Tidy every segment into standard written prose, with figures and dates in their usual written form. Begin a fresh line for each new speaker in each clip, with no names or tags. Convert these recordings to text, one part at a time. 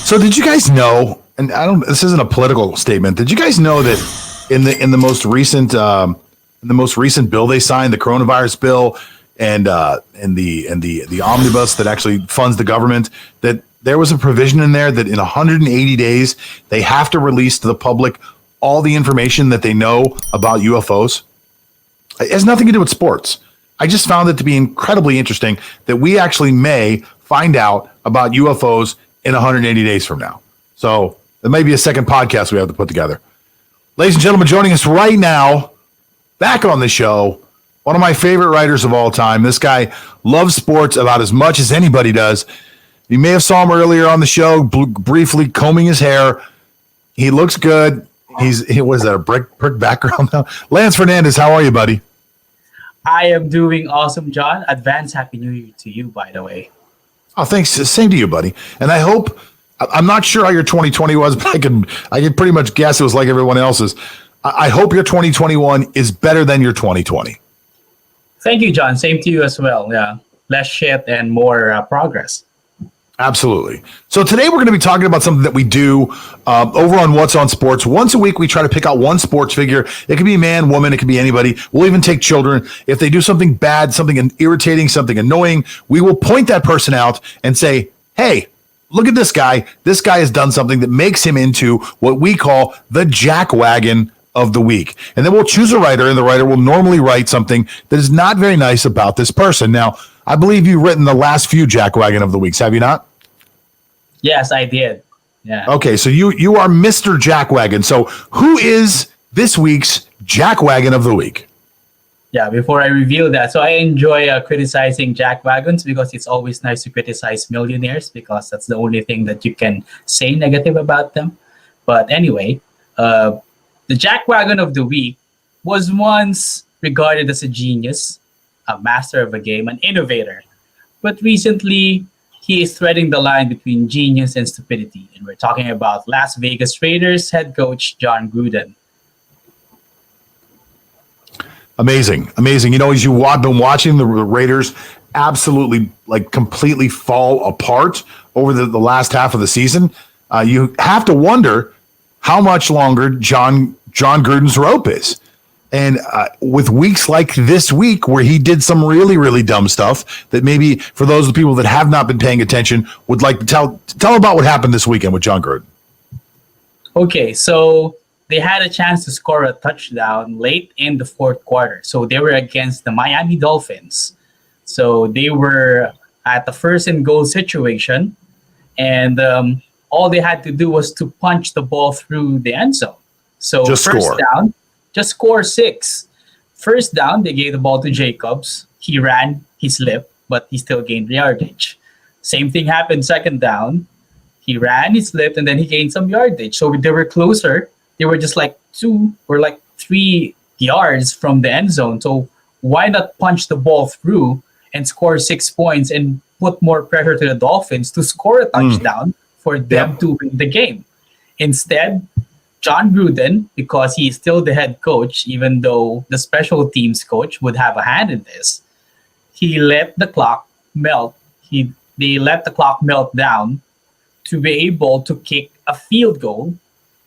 So did you guys know, and this isn't a political statement, did you guys know that in the most recent bill they signed, the coronavirus bill and the omnibus that actually funds the government, that there was a provision in there that in 180 days they have to release to the public all the information that they know about UFOs? It has nothing to do with sports. I just found it to be incredibly interesting that we actually may find out about UFOs in 180 days from now. So there may be a second podcast we have to put together. Ladies and gentlemen, joining us right now, back on the show, one of my favorite writers of all time. This guy loves sports about as much as anybody does. You may have saw him earlier on the show, briefly combing his hair. He looks good. Was that a brick background now? Lance Fernandez, how are you, buddy?
I am doing awesome, John. Advance Happy New Year to you, by the way.
Oh, thanks. Same to you, buddy. And I hope, I'm not sure how your 2020 was, but I can pretty much guess it was like everyone else's. I hope your 2021 is better than your 2020.
Thank you, John. Same to you as well. Yeah. Less shit and more progress.
Absolutely. So today we're going to be talking about something that we do over on What's on Sports. Once a week, we try to pick out one sports figure. It can be man, woman. It can be anybody. We'll even take children. If they do something bad, something irritating, something annoying, we will point that person out and say, hey, look at this guy. This guy has done something that makes him into what we call the Jackwagon of the week. And then we'll choose a writer, and the writer will normally write something that is not very nice about this person. Now, I believe you've written the last few Jackwagon of the weeks, have you not?
Yes, I did. Yeah.
Okay, so you are Mr. Jackwagon. So who is this week's Jackwagon of the week?
Yeah, before I reveal that, so I enjoy criticizing Jackwagons because it's always nice to criticize millionaires because that's the only thing that you can say negative about them. But anyway, the Jackwagon of the week was once regarded as a genius, a master of a game, an innovator. But recently, he is threading the line between genius and stupidity. And we're talking about Las Vegas Raiders head coach Jon Gruden.
Amazing. You know, as you've been watching the Raiders absolutely, like, completely fall apart over the last half of the season, you have to wonder how much longer Jon Gruden's rope is. And with weeks like this week where he did some really, really dumb stuff that maybe for those of the people that have not been paying attention would like to tell about what happened this weekend with Jon Gruden.
Okay, so they had a chance to score a touchdown late in the fourth quarter. So they were against the Miami Dolphins. So they were at the first and goal situation. And all they had to do was to punch the ball through the end zone. So
just
first
score.
Down. Just score 6. First down, they gave the ball to Jacobs. He ran, he slipped, but he still gained yardage. Same thing happened second down. He ran, he slipped, and then he gained some yardage. So they were closer. They were just like 2 or like 3 yards from the end zone. So why not punch the ball through and score 6 points and put more pressure to the Dolphins to score a touchdown for them to win the game? Instead, Jon Gruden, because he is still the head coach, even though the special teams coach would have a hand in this, he let the clock melt. They let the clock melt down to be able to kick a field goal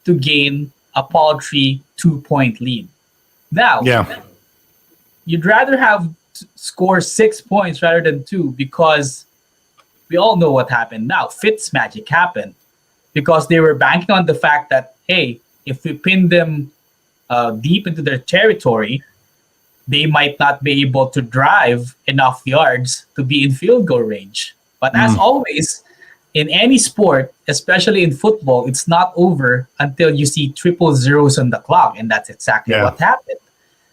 to gain a paltry 2-point lead. Now, you'd rather have score 6 points rather than 2 because we all know what happened now. Fitzmagic happened because they were banking on the fact that, hey, if we pin them deep into their territory, they might not be able to drive enough yards to be in field goal range. But as always, in any sport, especially in football, it's not over until you see triple zeros on the clock. And that's exactly what happened.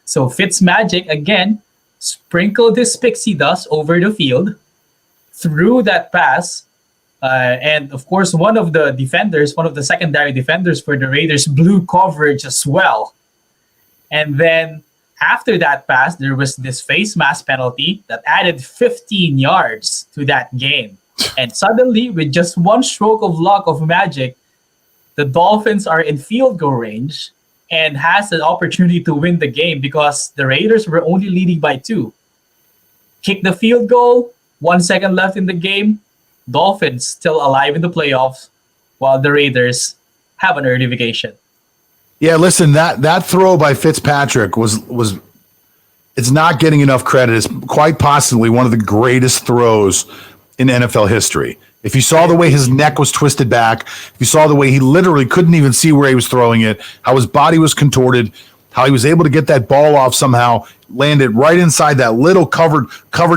So Fitzmagic, again, sprinkled his pixie dust over the field, threw that pass, and of course, one of the secondary defenders for the Raiders blew coverage as well. And then after that pass, there was this face mask penalty that added 15 yards to that game. And suddenly, with just one stroke of luck of magic, the Dolphins are in field goal range and has an opportunity to win the game because the Raiders were only leading by 2. kick the field goal, 1 second left in the game. Dolphins still alive in the playoffs, while the Raiders have an early vacation.
Yeah, listen, that throw by Fitzpatrick was it's not getting enough credit. It's quite possibly one of the greatest throws in NFL history. If you saw the way his neck was twisted back, if you saw the way he literally couldn't even see where he was throwing it, how his body was contorted, how he was able to get that ball off somehow, landed right inside that little cover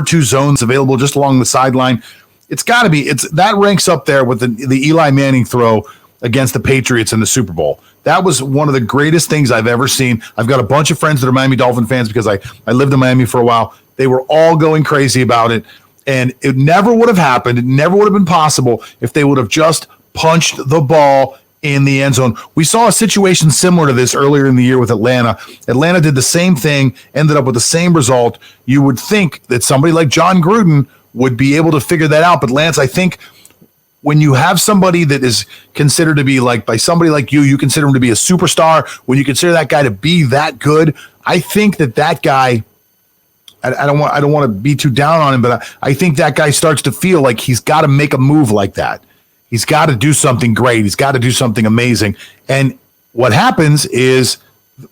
two zones available just along the sideline. It's got to be. That ranks up there with the Eli Manning throw against the Patriots in the Super Bowl. That was one of the greatest things I've ever seen. I've got a bunch of friends that are Miami Dolphin fans because I lived in Miami for a while. They were all going crazy about it, and it never would have happened. It never would have been possible if they would have just punched the ball in the end zone. We saw a situation similar to this earlier in the year with Atlanta. Atlanta did the same thing, ended up with the same result. You would think that somebody like Jon Gruden would be able to figure that out. But Lance, I think when you have somebody that is considered to be like, by somebody like you consider him to be a superstar, when you consider that guy to be that good, I think that guy, I don't want to be too down on him, but I think that guy starts to feel like he's got to make a move like that. He's got to do something great. He's got to do something amazing. And what happens is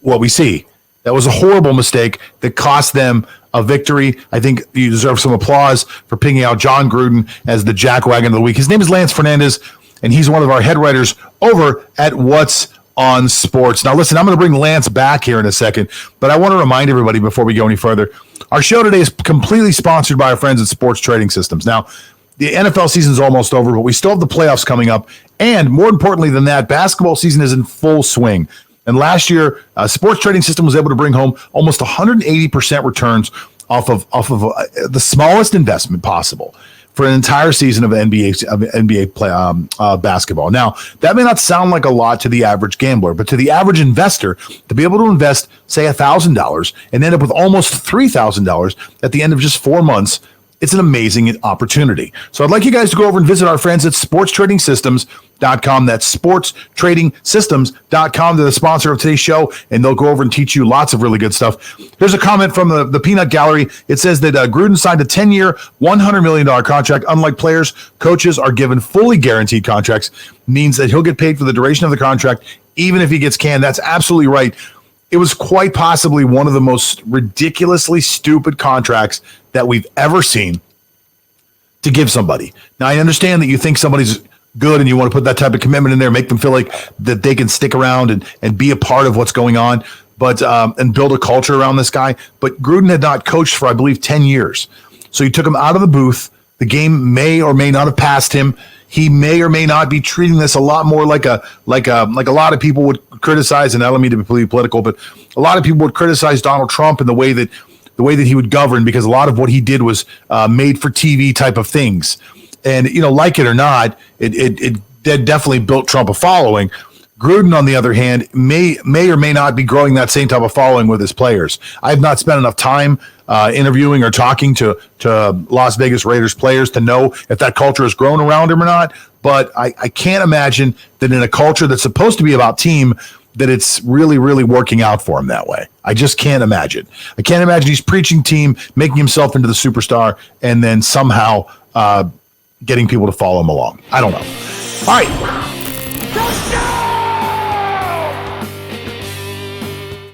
what we see. That was a horrible mistake that cost them a victory. I think you deserve some applause for picking out Jon Gruden as the Jackwagon of the week. His name is Lance Fernandez, and he's one of our head writers over at What's on Sports. Now, listen, I'm going to bring Lance back here in a second, but I want to remind everybody before we go any further, our show today is completely sponsored by our friends at Sports Trading Systems. Now, the NFL season is almost over, but we still have the playoffs coming up. And more importantly than that, basketball season is in full swing. And last year, Sports Trading System was able to bring home almost 180% returns off of the smallest investment possible for an entire season of NBA play, basketball. Now, that may not sound like a lot to the average gambler, but to the average investor, to be able to invest, say, $1,000 and end up with almost $3,000 at the end of just 4 months, it's an amazing opportunity. So I'd like you guys to go over and visit our friends at sportstradingsystems.com. That's sportstradingsystems.com. They're the sponsor of today's show, and they'll go over and teach you lots of really good stuff. Here's a comment from the Peanut Gallery. It says that Gruden signed a 10-year, $100 million contract. Unlike players, coaches are given fully guaranteed contracts. Means that he'll get paid for the duration of the contract, even if he gets canned. That's absolutely right. It was quite possibly one of the most ridiculously stupid contracts that we've ever seen to give somebody. Now, I understand that you think somebody's good and you want to put that type of commitment in there, make them feel like that they can stick around and be a part of what's going on, but and build a culture around this guy. But Gruden had not coached for, I believe, 10 years. So you took him out of the booth. The game may or may not have passed him. He may or may not be treating this a lot more like a lot of people would criticize, and I don't mean to be political, but a lot of people would criticize Donald Trump in the way that he would govern, because a lot of what he did was made for TV type of things. And, like it or not, it definitely built Trump a following. Gruden, on the other hand, may or may not be growing that same type of following with his players. I have not spent enough time interviewing or talking to Las Vegas Raiders players to know if that culture has grown around him or not. But I can't imagine that in a culture that's supposed to be about team, that it's really, really working out for him that way. I just can't imagine. I can't imagine he's preaching team, making himself into the superstar, and then somehow getting people to follow him along. I don't know. All right.